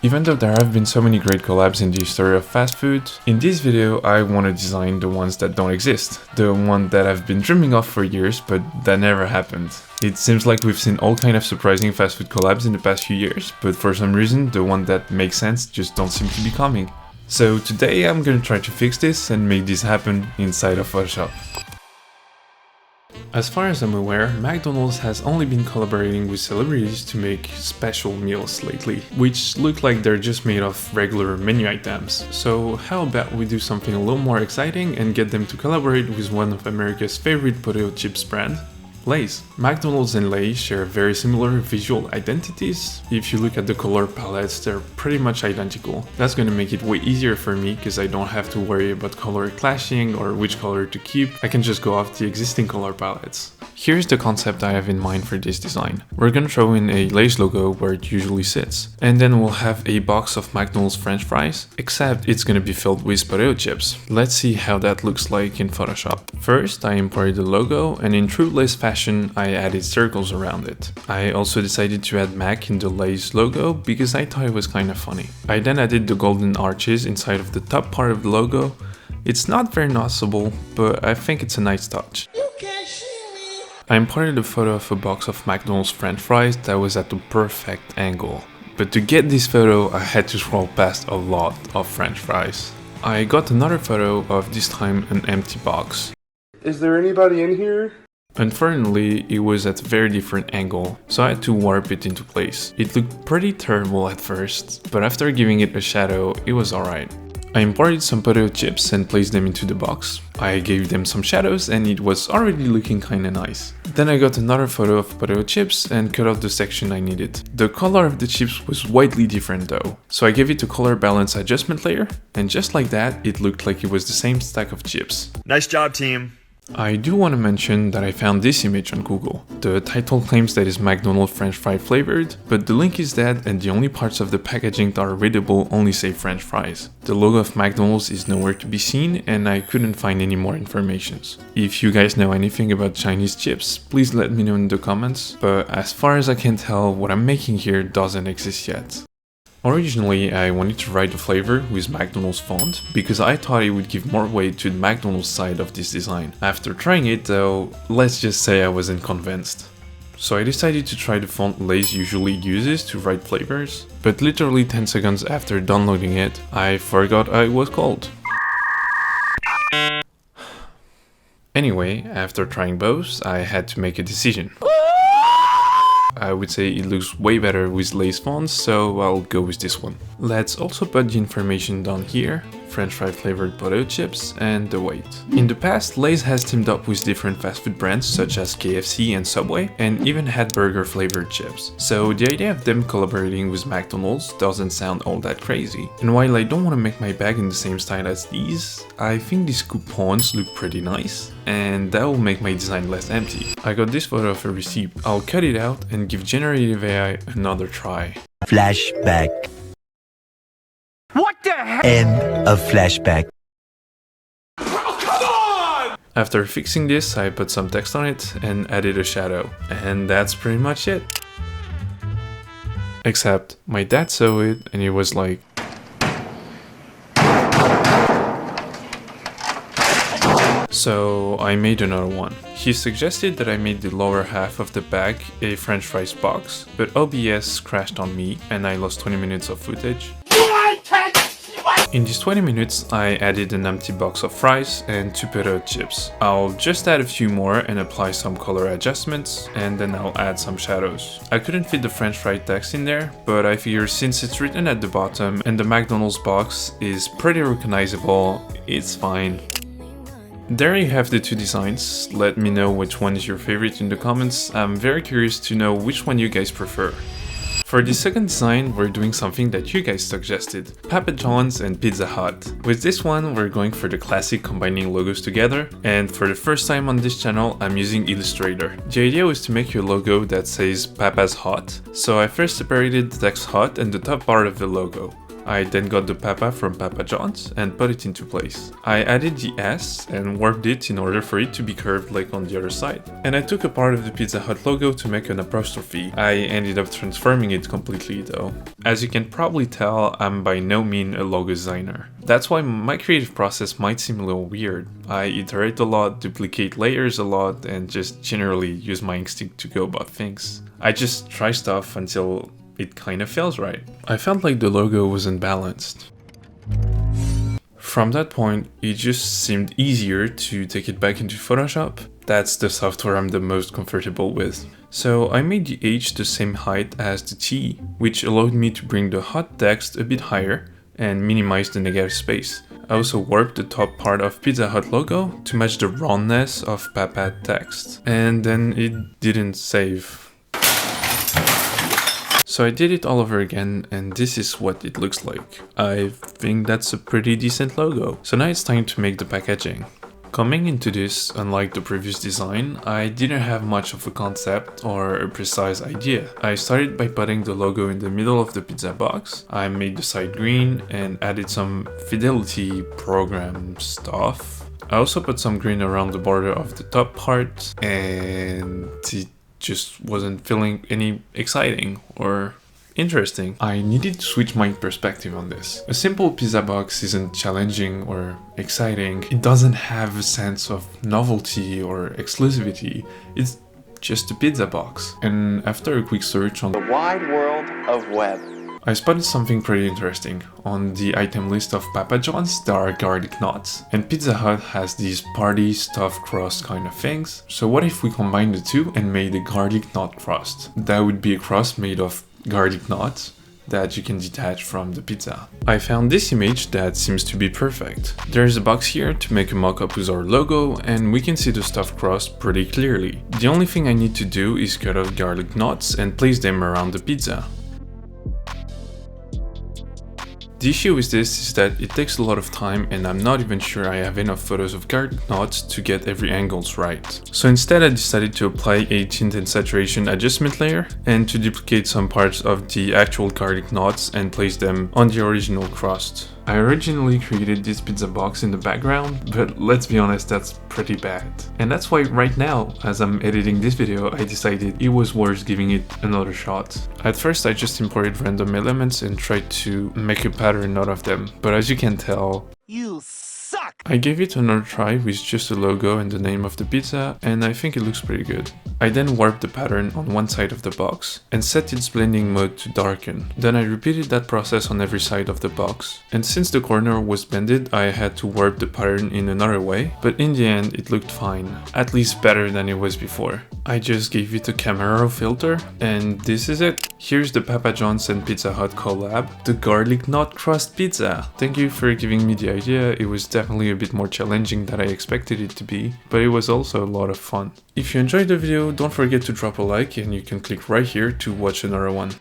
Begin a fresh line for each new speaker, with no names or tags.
Even though there have been so many great collabs in the history of fast food, in this video I want to design the ones that don't exist, the one that I've been dreaming of for years but that never happened. It seems like we've seen all kind of surprising fast food collabs in the past few years, but for some reason the one that makes sense just don't seem to be coming. So today I'm gonna try to fix this and make this happen inside of Photoshop. As far as I'm aware, McDonald's has only been collaborating with celebrities to make special meals lately, which look like they're just made of regular menu items. So how about we do something a little more exciting and get them to collaborate with one of America's favorite potato chips brand, Lay's. McDonald's and Lay's share very similar visual identities. If you look at the color palettes, they're pretty much identical. That's gonna make it way easier for me because I don't have to worry about color clashing or which color to keep. I can just go off the existing color palettes. Here's the concept I have in mind for this design. We're gonna throw in a Lay's logo where it usually sits. And then we'll have a box of McDonald's French fries, except it's gonna be filled with potato chips. Let's see how that looks like in Photoshop. First, I imported the logo, and in true Lay's fashion, I added circles around it. I also decided to add Mac in the Lay's logo because I thought it was kind of funny. I then added the golden arches inside of the top part of the logo. It's not very noticeable, but I think it's a nice touch. I imported a photo of a box of McDonald's French fries that was at the perfect angle. But to get this photo, I had to scroll past a lot of French fries. I got another photo of this time an empty box.
Is there anybody in here?
Unfortunately, it was at a very different angle, so I had to warp it into place. It looked pretty terrible at first, but after giving it a shadow, it was alright. I imported some potato chips and placed them into the box. I gave them some shadows and it was already looking kinda nice. Then I got another photo of potato chips and cut out the section I needed. The color of the chips was widely different though, so I gave it a color balance adjustment layer, and just like that, it looked like it was the same stack of chips.
Nice job, team!
I do want to mention that I found this image on Google. The title claims that it's McDonald's French fry flavored, but the link is dead and the only parts of the packaging that are readable only say French fries. The logo of McDonald's is nowhere to be seen and I couldn't find any more information. If you guys know anything about Chinese chips, please let me know in the comments, but as far as I can tell, what I'm making here doesn't exist yet. Originally, I wanted to write the flavor with McDonald's font because I thought it would give more weight to the McDonald's side of this design. After trying it though, let's just say I wasn't convinced. So I decided to try the font Lay's usually uses to write flavors, but literally 10 seconds after downloading it, I forgot how it was called. Anyway, after trying both, I had to make a decision. I would say it looks way better with Lay's fonts, so I'll go with this one. Let's also put the information down here, French fry flavored potato chips, and the weight. In the past, Lay's has teamed up with different fast food brands such as KFC and Subway, and even had burger flavored chips. So the idea of them collaborating with McDonald's doesn't sound all that crazy. And while I don't want to make my bag in the same style as these, I think these coupons look pretty nice, and that will make my design less empty. I got this photo of a receipt. I'll cut it out and give generative AI another try.
Flashback.
What the heck?
End of flashback.
After fixing this, I put some text on it and added a shadow. And that's pretty much it. Except my dad saw it and he was like, so I made another one. He suggested that I made the lower half of the bag a French fries box, but OBS crashed on me and I lost 20 minutes of footage. In these 20 minutes, I added an empty box of fries and 2 potato chips. I'll just add a few more and apply some color adjustments, and then I'll add some shadows. I couldn't fit the French fry text in there, but I figured since it's written at the bottom and the McDonald's box is pretty recognizable, it's fine. There you have the two designs. Let me know which one is your favorite in the comments. I'm very curious to know which one you guys prefer. For the second design, we're doing something that you guys suggested, Papa John's and Pizza Hut. With this one, we're going for the classic combining logos together, and for the first time on this channel, I'm using Illustrator. The idea was to make a logo that says Papa's Hut, so I first separated the text Hut and the top part of the logo. I then got the Papa from Papa John's and put it into place. I added the S and warped it in order for it to be curved like on the other side. And I took a part of the Pizza Hut logo to make an apostrophe. I ended up transforming it completely though. As you can probably tell, I'm by no means a logo designer. That's why my creative process might seem a little weird. I iterate a lot, duplicate layers a lot, and just generally use my instinct to go about things. I just try stuff until it kind of feels right. I felt like the logo wasn't balanced. From that point, it just seemed easier to take it back into Photoshop. That's the software I'm the most comfortable with. So I made the H the same height as the T, which allowed me to bring the hot text a bit higher and minimize the negative space. I also warped the top part of Pizza Hut logo to match the roundness of Papa text. And then it didn't save. So I did it all over again, and this is what it looks like. I think that's a pretty decent logo. So now it's time to make the packaging. Coming into this, unlike the previous design, I didn't have much of a concept or a precise idea. I started by putting the logo in the middle of the pizza box. I made the side green and added some Fidelity program stuff. I also put some green around the border of the top part, and it just wasn't feeling any exciting or interesting. I needed to switch my perspective on this. A simple pizza box isn't challenging or exciting. It doesn't have a sense of novelty or exclusivity. It's just a pizza box. And after a quick search on
the wide world of web,
I spotted something pretty interesting. On the item list of Papa John's, there are garlic knots, and Pizza Hut has these party stuffed crust kind of things. So what if we combine the two and made a garlic knot crust? That would be a crust made of garlic knots that you can detach from the pizza. I found this image that seems to be perfect. There's a box here to make a mock-up with our logo, and we can see the stuffed crust pretty clearly. The only thing I need to do is cut off garlic knots and place them around the pizza. The issue with this is that it takes a lot of time, and I'm not even sure I have enough photos of garlic knots to get every angles right. So instead I decided to apply a tint and saturation adjustment layer and to duplicate some parts of the actual garlic knots and place them on the original crust. I originally created this pizza box in the background, but let's be honest, that's pretty bad. And that's why right now, as I'm editing this video, I decided it was worth giving it another shot. At first I just imported random elements and tried to make a pattern out of them, but as you can tell,
you suck!
I gave it another try with just a logo and the name of the pizza, and I think it looks pretty good. I then warped the pattern on one side of the box and set its blending mode to darken. Then I repeated that process on every side of the box. And since the corner was bended, I had to warp the pattern in another way, but in the end it looked fine, at least better than it was before. I just gave it a Camaro filter, and this is it. Here's the Papa John's and Pizza Hut collab, the garlic knot crust pizza. Thank you for giving me the idea. It was definitely a bit more challenging than I expected it to be, but it was also a lot of fun. If you enjoyed the video, don't forget to drop a like, and you can click right here to watch another one.